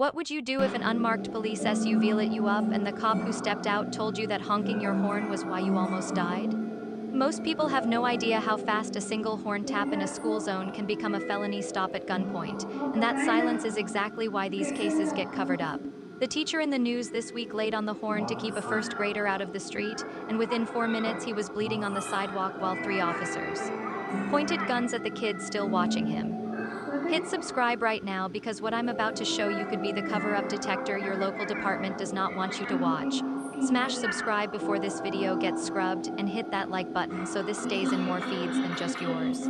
What would you do if an unmarked police SUV lit you up and the cop who stepped out told you that honking your horn was why you almost died? Most people have no idea how fast a single horn tap in a school zone can become a felony stop at gunpoint, and that silence is exactly why these cases get covered up. The teacher in the news this week laid on the horn to keep a first grader out of the street, and within 4 minutes he was bleeding on the sidewalk while 3 officers pointed guns at the kid still watching him. Hit subscribe right now because what I'm about to show you could be the cover-up detector your local department does not want you to watch. Smash subscribe before this video gets scrubbed and hit that like button so this stays in more feeds than just yours.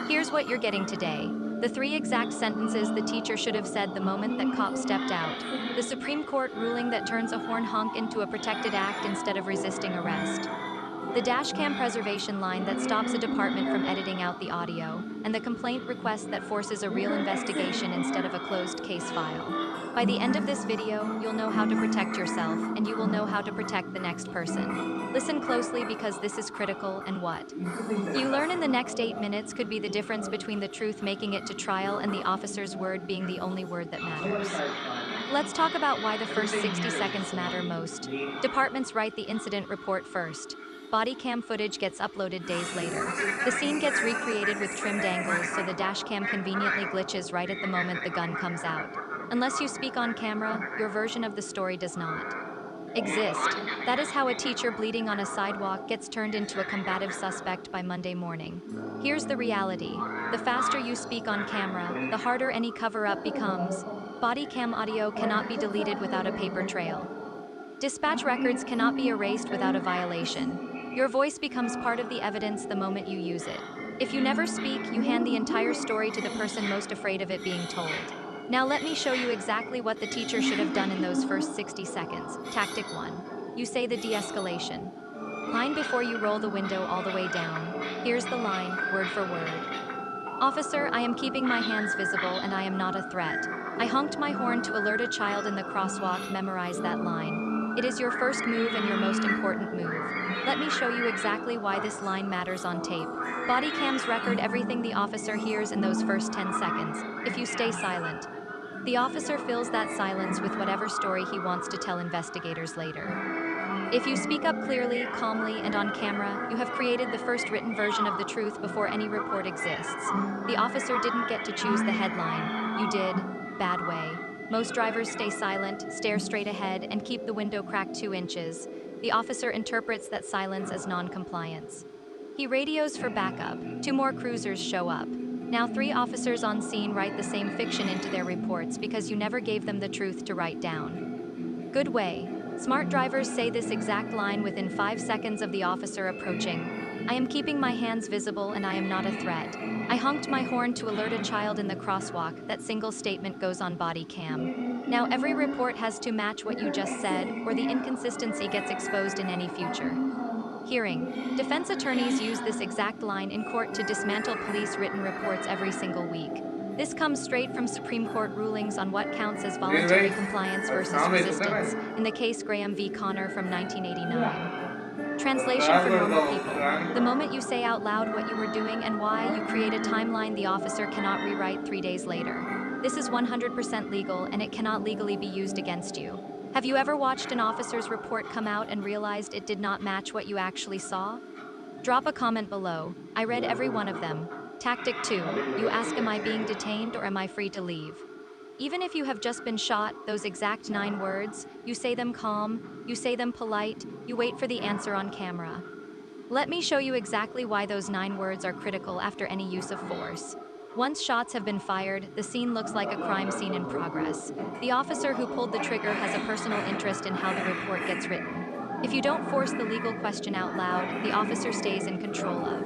Here's what you're getting today. The 3 exact sentences the teacher should have said the moment that cop stepped out. The Supreme Court ruling that turns a horn honk into a protected act instead of resisting arrest. The dashcam preservation line that stops a department from editing out the audio, and the complaint request that forces a real investigation instead of a closed case file. By the end of this video, you'll know how to protect yourself, and you will know how to protect the next person. Listen closely because this is critical, and what you learn in the next 8 minutes could be the difference between the truth making it to trial and the officer's word being the only word that matters. Let's talk about why the first 60 seconds matter most. Departments write the incident report first. Body cam footage gets uploaded days later. The scene gets recreated with trimmed angles so the dashcam conveniently glitches right at the moment the gun comes out. Unless you speak on camera, your version of the story does not exist. That is how a teacher bleeding on a sidewalk gets turned into a combative suspect by Monday morning. Here's the reality. The faster you speak on camera, the harder any cover-up becomes. Body cam audio cannot be deleted without a paper trail. Dispatch records cannot be erased without a violation. Your voice becomes part of the evidence the moment you use it. If you never speak, you hand the entire story to the person most afraid of it being told. Now let me show you exactly what the teacher should have done in those first 60 seconds. Tactic 1. You say the de-escalation line before you roll the window all the way down. Here's the line, word for word. Officer, I am keeping my hands visible and I am not a threat. I honked my horn to alert a child in the crosswalk. Memorize that line. It is your first move and your most important move. Let me show you exactly why this line matters on tape. Body cams record everything the officer hears in those first 10 seconds. If you stay silent, the officer fills that silence with whatever story he wants to tell investigators later. If you speak up clearly, calmly, and on camera, you have created the first written version of the truth before any report exists. The officer didn't get to choose the headline. You did. Bad way. Most drivers stay silent, stare straight ahead, and keep the window cracked 2 inches. The officer interprets that silence as non-compliance. He radios for backup. 2 more cruisers show up. Now 3 officers on scene write the same fiction into their reports because you never gave them the truth to write down. Good way. Smart drivers say this exact line within 5 seconds of the officer approaching. I am keeping my hands visible and I am not a threat. I honked my horn to alert a child in the crosswalk. That single statement goes on body cam. Now every report has to match what you just said, or the inconsistency gets exposed in any future hearing. Defense attorneys use this exact line in court to dismantle police written reports every single week. This comes straight from Supreme Court rulings on what counts as voluntary compliance versus resistance, in the case Graham v. Conner from 1989. Translation for normal people. The moment you say out loud what you were doing and why, you create a timeline the officer cannot rewrite 3 days later. This is 100% legal and it cannot legally be used against you. Have you ever watched an officer's report come out and realized it did not match what you actually saw? Drop a comment below. I read every one of them. Tactic 2. You ask, am I being detained or am I free to leave? Even if you have just been shot, those exact 9 words, you say them calm, you say them polite, you wait for the answer on camera. Let me show you exactly why those 9 words are critical after any use of force. Once shots have been fired, the scene looks like a crime scene in progress. The officer who pulled the trigger has a personal interest in how the report gets written. If you don't force the legal question out loud, the officer stays in control of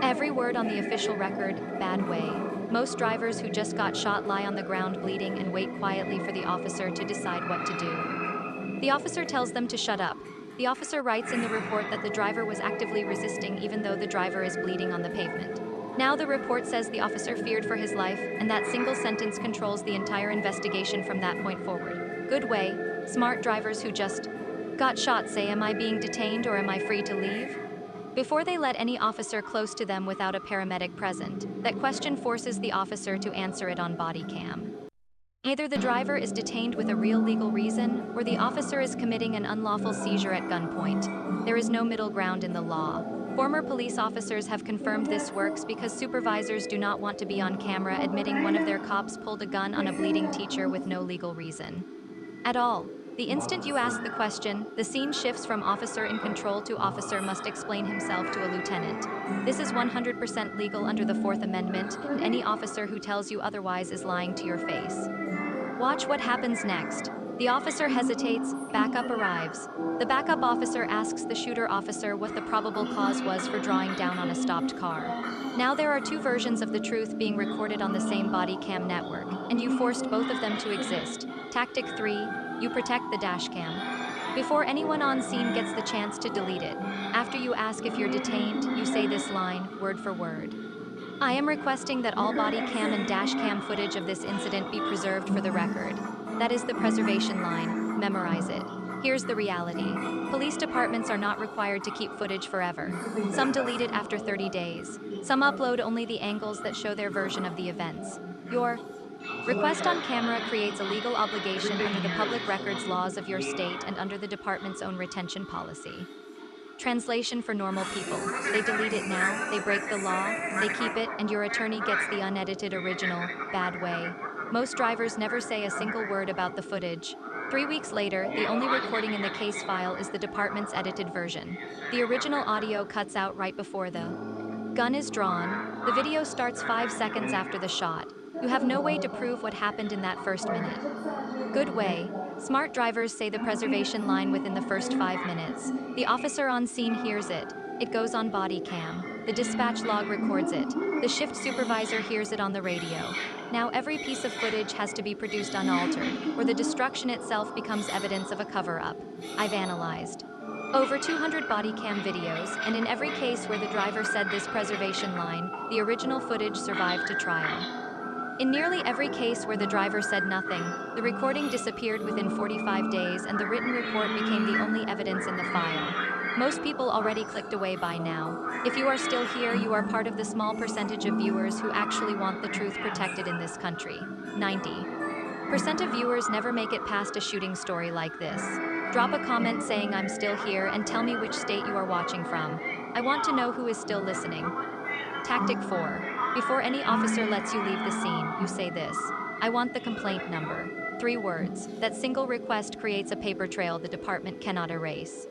every word on the official record. Bad way. Most drivers who just got shot lie on the ground bleeding and wait quietly for the officer to decide what to do. The officer tells them to shut up. The officer writes in the report that the driver was actively resisting even though the driver is bleeding on the pavement. Now the report says the officer feared for his life, and that single sentence controls the entire investigation from that point forward. Good way. Smart drivers who just got shot say, am I being detained or am I free to leave? Before they let any officer close to them without a paramedic present. That question forces the officer to answer it on body cam. Either the driver is detained with a real legal reason, or the officer is committing an unlawful seizure at gunpoint. There is no middle ground in the law. Former police officers have confirmed this works because supervisors do not want to be on camera admitting one of their cops pulled a gun on a bleeding teacher with no legal reason at all. The instant you ask the question, the scene shifts from officer in control to officer must explain himself to a lieutenant. This is 100% legal under the Fourth Amendment, and any officer who tells you otherwise is lying to your face. Watch what happens next. The officer hesitates, backup arrives. The backup officer asks the shooter officer what the probable cause was for drawing down on a stopped car. Now there are two versions of the truth being recorded on the same body cam network, and you forced both of them to exist. Tactic 3, you protect the dashcam. Before anyone on scene gets the chance to delete it. After you ask if you're detained, you say this line, word for word. I am requesting that all body cam and dash cam footage of this incident be preserved for the record. That is the preservation line. Memorize it. Here's the reality. Police departments are not required to keep footage forever. Some delete it after 30 days. Some upload only the angles that show their version of the events. Your request on camera creates a legal obligation under the public records laws of your state and under the department's own retention policy. Translation for normal people. They delete it now, they break the law, they keep it, and your attorney gets the unedited original, bad way. Most drivers never say a single word about the footage. 3 weeks later, the only recording in the case file is the department's edited version. The original audio cuts out right before the gun is drawn. The video starts 5 seconds after the shot. You have no way to prove what happened in that first minute. Good way. Smart drivers say the preservation line within the first 5 minutes. The officer on scene hears it. It goes on body cam. The dispatch log records it. The shift supervisor hears it on the radio. Now every piece of footage has to be produced unaltered, or the destruction itself becomes evidence of a cover-up. I've analyzed over 200 body cam videos, and in every case where the driver said this preservation line, the original footage survived to trial. In nearly every case where the driver said nothing, the recording disappeared within 45 days and the written report became the only evidence in the file. Most people already clicked away by now. If you are still here, you are part of the small percentage of viewers who actually want the truth protected in this country. 90% of viewers never make it past a shooting story like this. Drop a comment saying I'm still here and tell me which state you are watching from. I want to know who is still listening. Tactic 4. Before any officer lets you leave the scene, you say this. I want the complaint number. 3 words. That single request creates a paper trail the department cannot erase.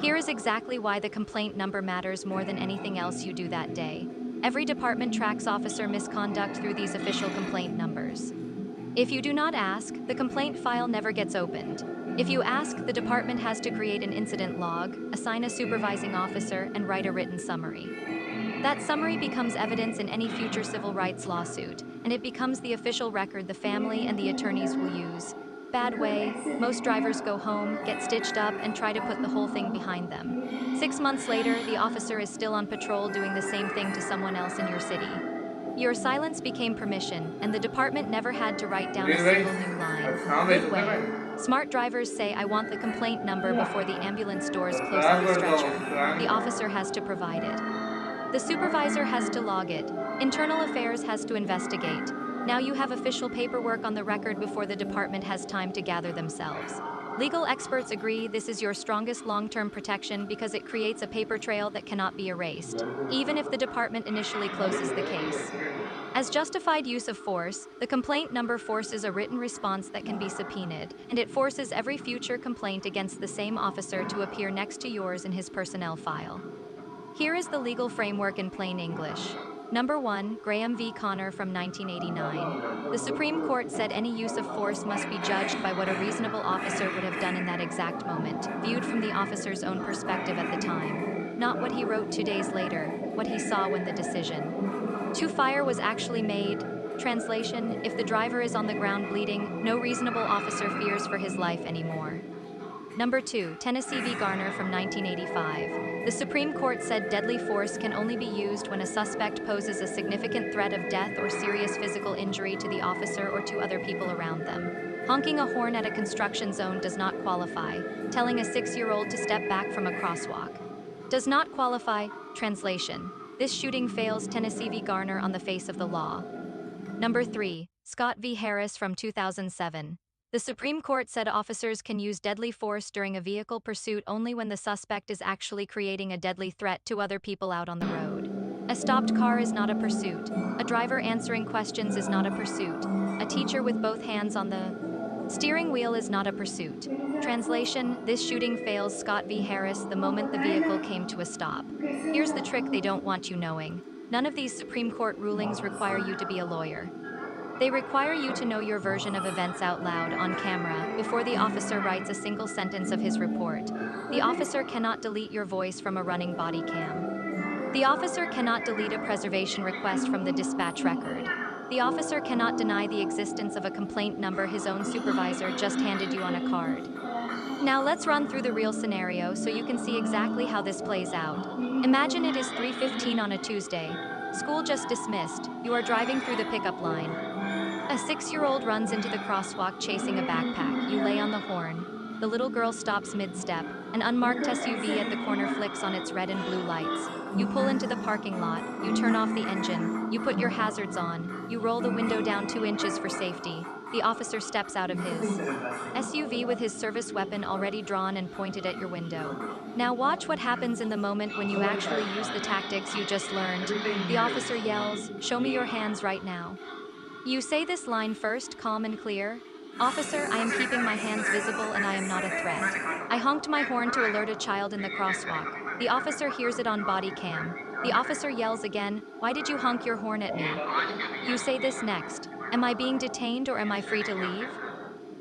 Here is exactly why the complaint number matters more than anything else you do that day. Every department tracks officer misconduct through these official complaint numbers. If you do not ask, the complaint file never gets opened. If you ask, the department has to create an incident log, assign a supervising officer, and write a written summary. That summary becomes evidence in any future civil rights lawsuit, and it becomes the official record the family and the attorneys will use. Bad way, most drivers go home, get stitched up, and try to put the whole thing behind them. 6 months later, the officer is still on patrol doing the same thing to someone else in your city. Your silence became permission, and the department never had to write down a single new line. Good way. Smart drivers say I want the complaint number before the ambulance doors close on the stretcher. The officer has to provide it. The supervisor has to log it. Internal Affairs has to investigate. Now you have official paperwork on the record before the department has time to gather themselves. Legal experts agree this is your strongest long-term protection because it creates a paper trail that cannot be erased, even if the department initially closes the case. As justified use of force, the complaint number forces a written response that can be subpoenaed, and it forces every future complaint against the same officer to appear next to yours in his personnel file. Here is the legal framework in plain English. Number 1, Graham v. Conner from 1989. The Supreme Court said any use of force must be judged by what a reasonable officer would have done in that exact moment, viewed from the officer's own perspective at the time. Not what he wrote 2 days later, what he saw when the decision to fire was actually made. Translation, if the driver is on the ground bleeding, no reasonable officer fears for his life anymore. Number 2, Tennessee v. Garner from 1985. The Supreme Court said deadly force can only be used when a suspect poses a significant threat of death or serious physical injury to the officer or to other people around them. Honking a horn at a construction zone does not qualify. Telling a 6-year-old to step back from a crosswalk does not qualify. Translation, this shooting fails Tennessee v. Garner on the face of the law. Number 3, Scott v. Harris from 2007. The Supreme Court said officers can use deadly force during a vehicle pursuit only when the suspect is actually creating a deadly threat to other people out on the road. A stopped car is not a pursuit. A driver answering questions is not a pursuit. A teacher with both hands on the steering wheel is not a pursuit. Translation: this shooting fails Scott v. Harris the moment the vehicle came to a stop. Here's the trick they don't want you knowing. None of these Supreme Court rulings require you to be a lawyer. They require you to know your version of events out loud on camera before the officer writes a single sentence of his report. The officer cannot delete your voice from a running body cam. The officer cannot delete a preservation request from the dispatch record. The officer cannot deny the existence of a complaint number his own supervisor just handed you on a card. Now let's run through the real scenario so you can see exactly how this plays out. Imagine it is 3:15 on a Tuesday. School just dismissed. You are driving through the pickup line. A 6-year-old runs into the crosswalk chasing a backpack. You lay on the horn. The little girl stops mid-step. An unmarked SUV at the corner flicks on its red and blue lights. You pull into the parking lot. You turn off the engine. You put your hazards on. You roll the window down 2 inches for safety. The officer steps out of his SUV with his service weapon already drawn and pointed at your window. Now watch what happens in the moment when you actually use the tactics you just learned. The officer yells, "Show me your hands right now." You say this line first, calm and clear. "Officer, I am keeping my hands visible and I am not a threat. I honked my horn to alert a child in the crosswalk." The officer hears it on body cam. The officer yells again, "Why did you honk your horn at me?" You say this next. "Am I being detained or am I free to leave?"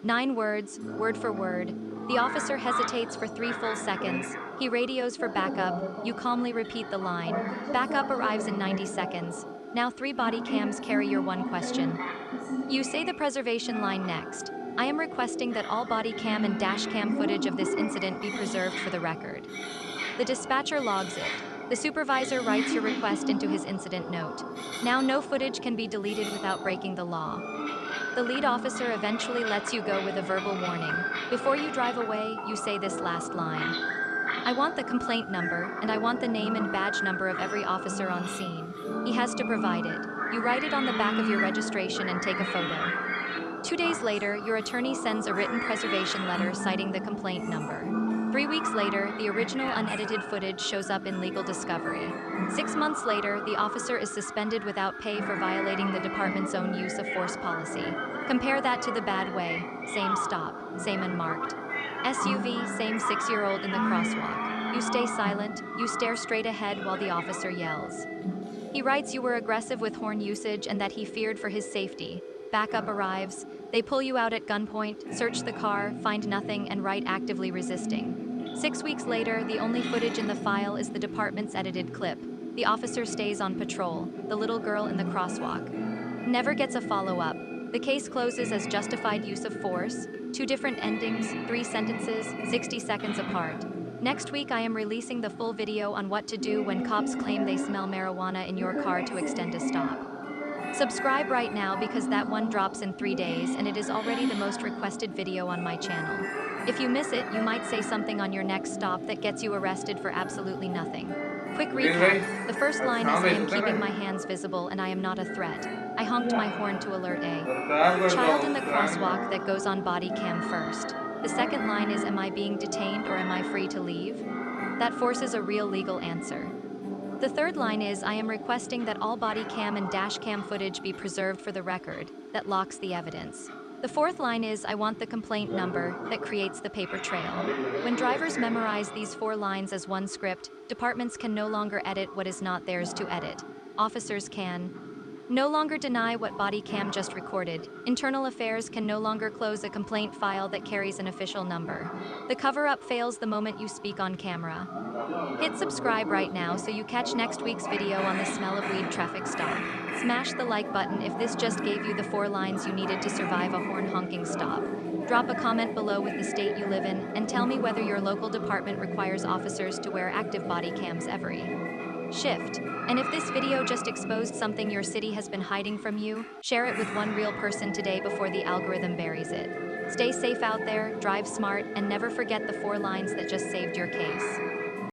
9 words, word for word. The officer hesitates for 3 full seconds. He radios for backup. You calmly repeat the line. Backup arrives in 90 seconds. Now 3 body cams carry your one question. You say the preservation line next. "I am requesting that all body cam and dash cam footage of this incident be preserved for the record." The dispatcher logs it. The supervisor writes your request into his incident note. Now no footage can be deleted without breaking the law. The lead officer eventually lets you go with a verbal warning. Before you drive away, you say this last line. "I want the complaint number, and I want the name and badge number of every officer on scene. He has to provide it." You write it on the back of your registration and take a photo. 2 days later, your attorney sends a written preservation letter citing the complaint number. 3 weeks later, the original unedited footage shows up in legal discovery. 6 months later, the officer is suspended without pay for violating the department's own use of force policy. Compare that to the bad way. Same stop, same unmarked SUV, same 6-year-old in the crosswalk. You stay silent, you stare straight ahead while the officer yells. He writes you were aggressive with horn usage and that he feared for his safety. Backup arrives. They pull you out at gunpoint, search the car, find nothing, and write actively resisting. 6 weeks later, the only footage in the file is the department's edited clip. The officer stays on patrol. The little girl in the crosswalk never gets a follow-up. The case closes as justified use of force. 2 different endings, 3 sentences, 60 seconds apart. Next week, I am releasing the full video on what to do when cops claim they smell marijuana in your car to extend a stop. Subscribe right now because that one drops in 3 days and it is already the most requested video on my channel. If you miss it, you might say something on your next stop that gets you arrested for absolutely nothing. Quick recap. The first line is, "I am keeping my hands visible and I am not a threat. I honked my horn to alert a child in the crosswalk that goes on body cam first." The second line is, "Am I being detained or am I free to leave?" That forces a real legal answer. The third line is, "I am requesting that all body cam and dash cam footage be preserved for the record." That locks the evidence. The fourth line is, "I want the complaint number." That creates the paper trail. When drivers memorize these 4 lines as one script, departments can no longer edit what is not theirs to edit. Officers can no longer deny what body cam just recorded. Internal affairs can no longer close a complaint file that carries an official number. The cover-up fails the moment you speak on camera. Hit subscribe right now so you catch next week's video on the smell of weed traffic stop. Smash the like button if this just gave you the 4 lines you needed to survive a horn honking stop. Drop a comment below with the state you live in and tell me whether your local department requires officers to wear active body cams every shift. And if this video just exposed something your city has been hiding from you, share it with one real person today before the algorithm buries it. Stay safe out there, drive smart, and never forget the 4 lines that just saved your case.